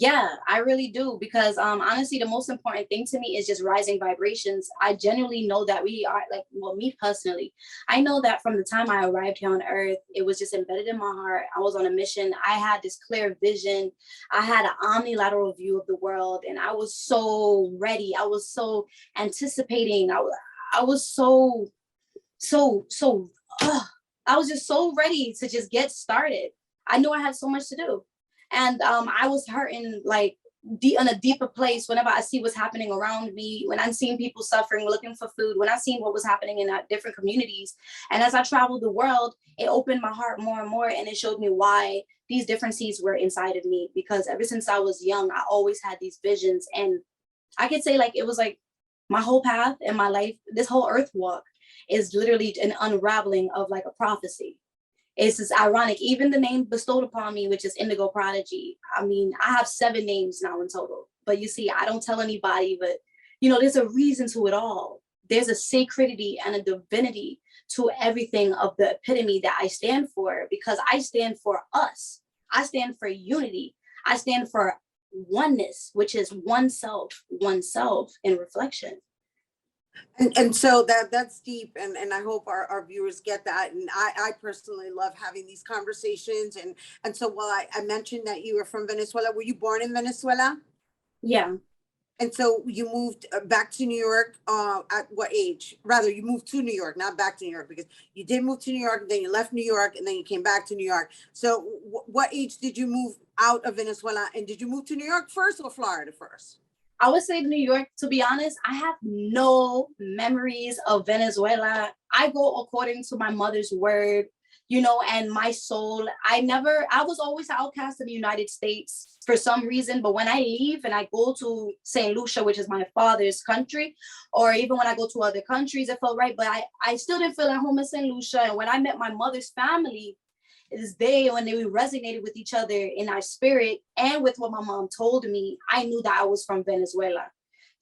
Yeah, I really do, because honestly, the most important thing to me is just rising vibrations. I genuinely know that we are, like, well, me personally, I know that from the time I arrived here on earth, it was just embedded in my heart. I was on a mission. I had this clear vision. I had an omnilateral view of the world, and I was so ready. I was so anticipating. I was so I was just so ready to just get started. I knew I had so much to do. And I was hurting, like, in a deeper place whenever I see what's happening around me, when I'm seeing people suffering, looking for food, when I seen what was happening in different communities. And as I traveled the world, it opened my heart more and more, and it showed me why these different seeds were inside of me. Because ever since I was young, I always had these visions. And I could say, like, it was like my whole path in my life, this whole earth walk is literally an unraveling of, like, a prophecy. It's just ironic, even the name bestowed upon me, which is Indigo Prodigy. I mean, I have 7 names now in total, but you see, I don't tell anybody, but there's a reason to it all. There's a sacredity and a divinity to everything of the epitome that I stand for, because I stand for us. I stand for unity. I stand for oneness, which is oneself in reflection. And so that's deep, and I hope our viewers get that. And I personally love having these conversations. And so while I mentioned that you were from Venezuela, were you born in Venezuela? Yeah. And so you moved back to New York at what age? Rather, you moved to New York, not back to New York, because you did move to New York, and then you left New York, and then you came back to New York. So what age did you move out of Venezuela? And did you move to New York first or Florida first? I would say New York. To be honest, I have no memories of Venezuela. I go according to my mother's word, and my soul. I was always an outcast in the United States for some reason. But when I leave and I go to St. Lucia, which is my father's country, or even when I go to other countries, it felt right. But I still didn't feel at home in St. Lucia. And when I met my mother's family, when we resonated with each other in our spirit and with what my mom told me, I knew that I was from Venezuela.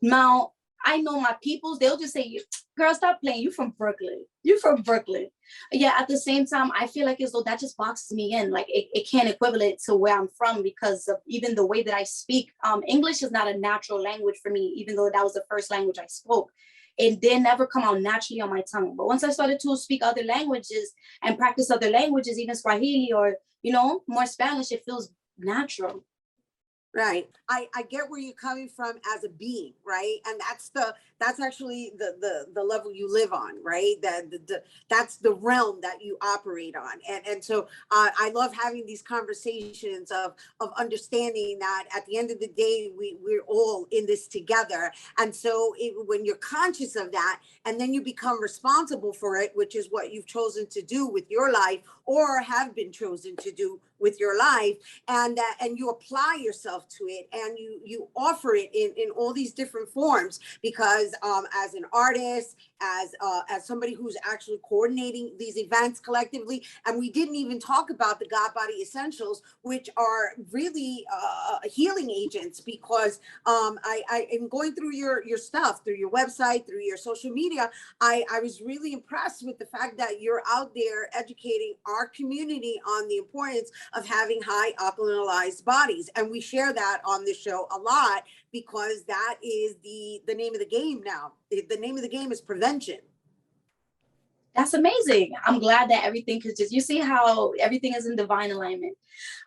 Now, I know my peoples, they'll just say, girl, stop playing. You from Brooklyn. You from Brooklyn. Yeah, at the same time, I feel like as though that just boxes me in. Like it can't equivalent to where I'm from because of even the way that I speak. English is not a natural language for me, even though that was the first language I spoke. It did never come out naturally on my tongue. But once I started to speak other languages and practice other languages, even Swahili or, more Spanish, it feels natural. Right. I get where you're coming from as a being, right? And that's actually the level you live on, right? That's the realm that you operate on. And so I love having these conversations of understanding that at the end of the day, we're all in this together. And so when you're conscious of that, and then you become responsible for it, which is what you've chosen to do with your life or have been chosen to do with your life, and you apply yourself to it, and you offer it in all these different forms, because as an artist, as somebody who's actually coordinating these events collectively, and we didn't even talk about the God Body Essentials, which are really healing agents, because I am going through your stuff, through your website, through your social media. I was really impressed with the fact that you're out there educating our community on the importance of having high alkalinized bodies. And we share that on this show a lot, because that is the name of the game now. The name of the game is prevention. That's amazing. I'm glad that everything could you see how everything is in divine alignment.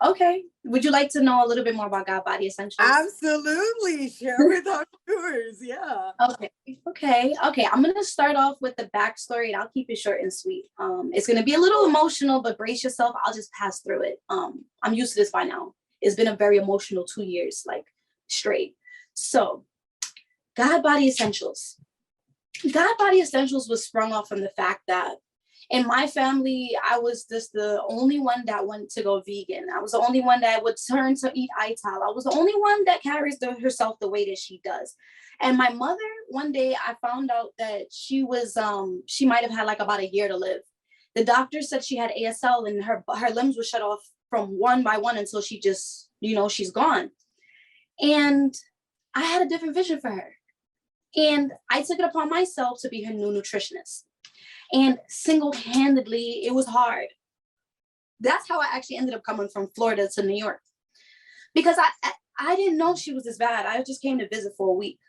Okay. Would you like to know a little bit more about God Body Essentials? Absolutely. Share with our viewers. Yeah. Okay. I'm going to start off with the backstory, and I'll keep it short and sweet. It's going to be a little emotional, but brace yourself. I'll just pass through it. I'm used to this by now. It's been a very emotional 2 years, like straight. So God Body Essentials. God Body Essentials was sprung off from the fact that in my family, I was just the only one that went to go vegan. I was the only one that would turn to eat ital. I was the only one that carries herself the way that she does. And my mother, one day I found out that she might have had like about a year to live. The doctor said she had ASL and her limbs were shut off from one by one until she just, she's gone. And I had a different vision for her. And I took it upon myself to be her new nutritionist. And single-handedly, it was hard. That's how I actually ended up coming from Florida to New York. Because I didn't know she was this bad. I just came to visit for a week.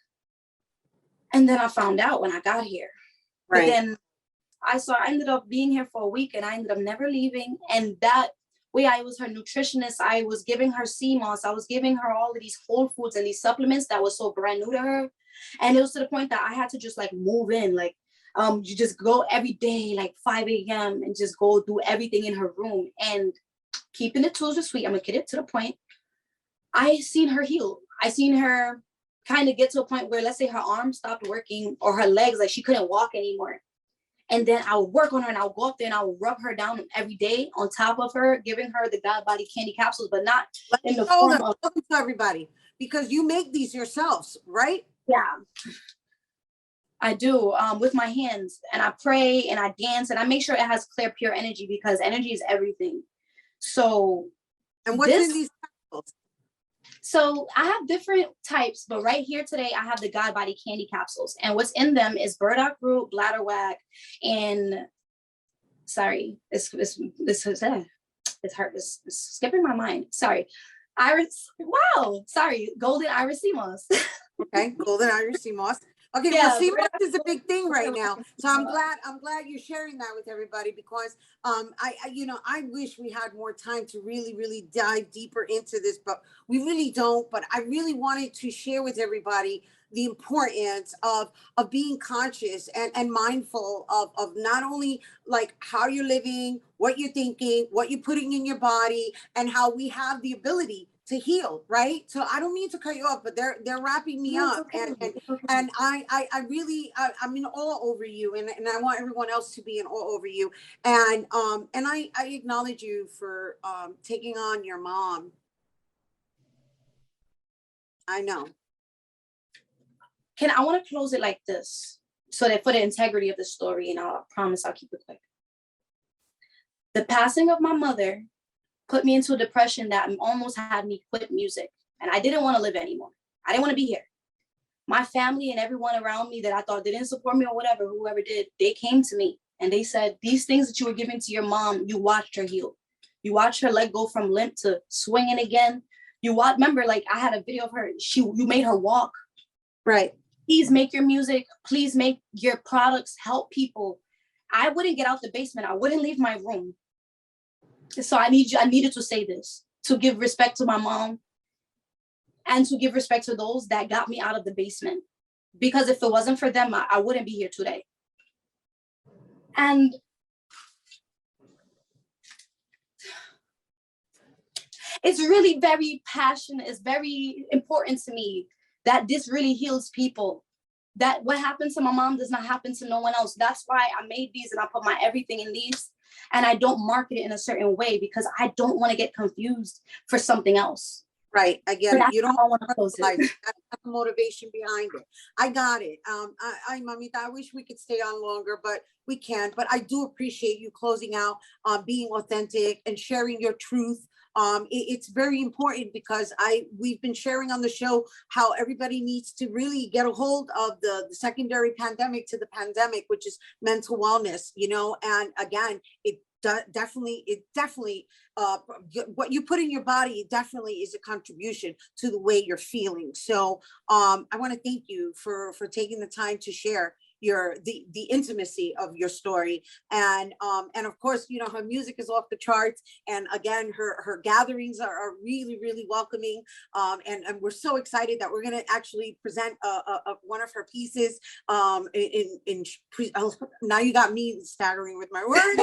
And then I found out when I got here. Right. But then I ended up being here for a week, and I ended up never leaving. And that way, I was her nutritionist. I was giving her CMOS. I was giving her all of these whole foods and these supplements that was so brand new to her. And it was to the point that I had to just like move in, like you just go every day, like 5 a.m. and just go do everything in her room. And keeping it to the sweet, I'm gonna get it to the point. I seen her heal. I seen her kind of get to a point where, let's say her arms stopped working or her legs, like she couldn't walk anymore. And then I would work on her, and I would go up there and I would rub her down every day on top of her, giving her the God Body candy capsules, but not in the form of everybody, because you make these yourselves, right? Yeah, I do, with my hands, and I pray and I dance and I make sure it has clear, pure energy, because energy is everything. So, and what's in these capsules? So I have different types, but right here today, I have the God Body candy capsules, and what's in them is burdock root, bladderwrack, and it's skipping my mind. Sorry. Golden iris sea moss. Okay, golden iris sea moss. Okay, yeah, well, sea moss is a big thing right now. So I'm glad you're sharing that with everybody, because I wish we had more time to really, really dive deeper into this, but we really don't. But I really wanted to share with everybody the importance of being conscious and mindful of not only like how you're living, what you're thinking, what you're putting in your body, and how we have the ability to heal, right? So I don't mean to cut you off, but they're wrapping me up, okay. and I really I'm in awe over you, and I want everyone else to be in awe over you, and I acknowledge you for taking on your mom. I know. I want to close it like this, so that for the integrity of the story, and I promise I'll keep it quick. The passing of my mother put me into a depression that almost had me quit music. And I didn't want to live anymore. I didn't want to be here. My family and everyone around me that I thought didn't support me or whatever, whoever did, they came to me and they said, these things that you were giving to your mom, you watched her heal. You watched her leg go from limp to swinging again. Remember, like I had a video of her, you made her walk. Right. Please make your music. Please make your products help people. I wouldn't get out the basement. I wouldn't leave my room. So I needed to say this, to give respect to my mom and to give respect to those that got me out of the basement. Because if it wasn't for them, I wouldn't be here today. And it's really very passionate. It's very important to me that this really heals people. That what happened to my mom does not happen to no one else. That's why I made these and I put my everything in these. And I don't market it in a certain way because I don't want to get confused for something else. Right. I get it. You don't want to close it. That's the motivation behind it. I got it. Mamita, I wish we could stay on longer, but we can't. But I do appreciate you closing out, being authentic and sharing your truth. It's very important because we've been sharing on the show how everybody needs to really get a hold of the secondary pandemic to the pandemic, which is mental wellness, you know, and again, it definitely what you put in your body definitely is a contribution to the way you're feeling. So I want to thank you for taking the time to share the intimacy of your story, and of course, you know, her music is off the charts, and again, her gatherings are really, really welcoming, and we're so excited that we're going to actually present one of her pieces now you got me staggering with my words.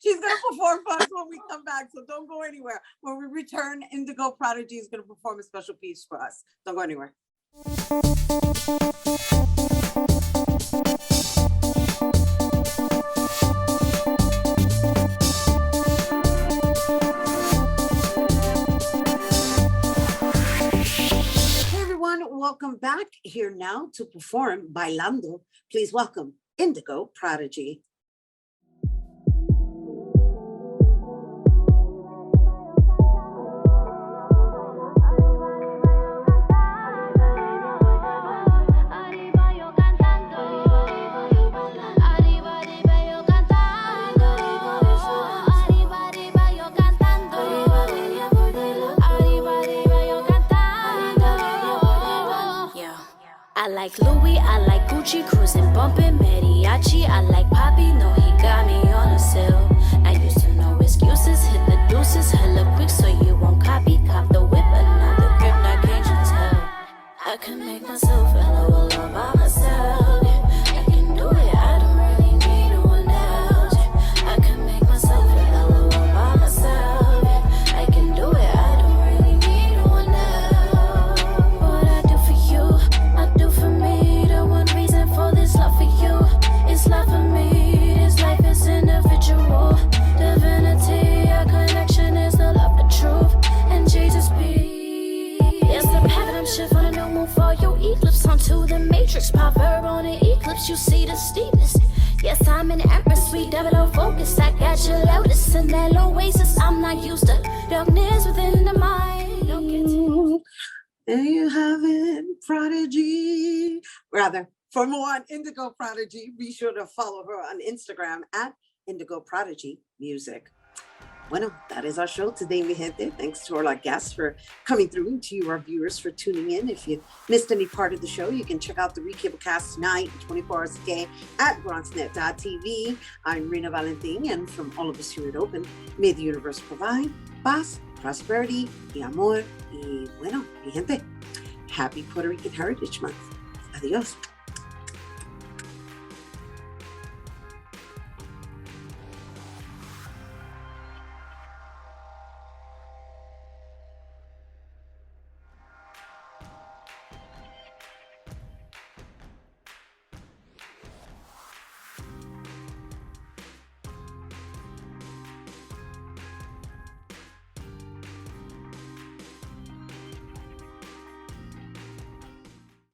She's going to perform for us when we come back, so don't go anywhere. When we return, Indigo Prodigy is going to perform a special piece for us. Don't go anywhere. Welcome back. Here now to perform Bailando. Please welcome Indigo Prodigy. I like Louis, I like Gucci, cruising, bumping mariachi. I like Poppy, no, he got me on a sale. I used to know excuses, hit the deuces, hella quick so you won't copy. Cop the whip, another grip, now can't you tell? I can make myself LOL all by myself. I can do it, I don't really need no one else. I can make myself LOL all by myself. I can do it, I don't really need no one else. What I do for you, I do for me. The one reason for this love for you is love for me. This life is individual. Divinity, our connection is the love, the truth, and Jesus be. It's the paradigm shift on a new moon for your eclipse. Onto the matrix, proverb on an eclipse. You see the steepness. Yes, I'm an empress, sweet devil of focus. I got your lotus in that oasis. I'm not used to darkness within the mind. Don't get too. There you have it, Prodigy. Rather, for more on Indigo Prodigy, be sure to follow her on Instagram at Indigo Prodigy Music. Bueno, that is our show today, mi gente. Thanks to all our guests for coming through, and to you, our viewers, for tuning in. If you missed any part of the show, you can check out the recablecast tonight, 24 hours a day at bronxnet.tv. I'm Rhina Valentin, and from all of us here at Open, may the universe provide paz, prosperity, y amor. Y bueno, mi gente, happy Puerto Rican Heritage Month. Adios.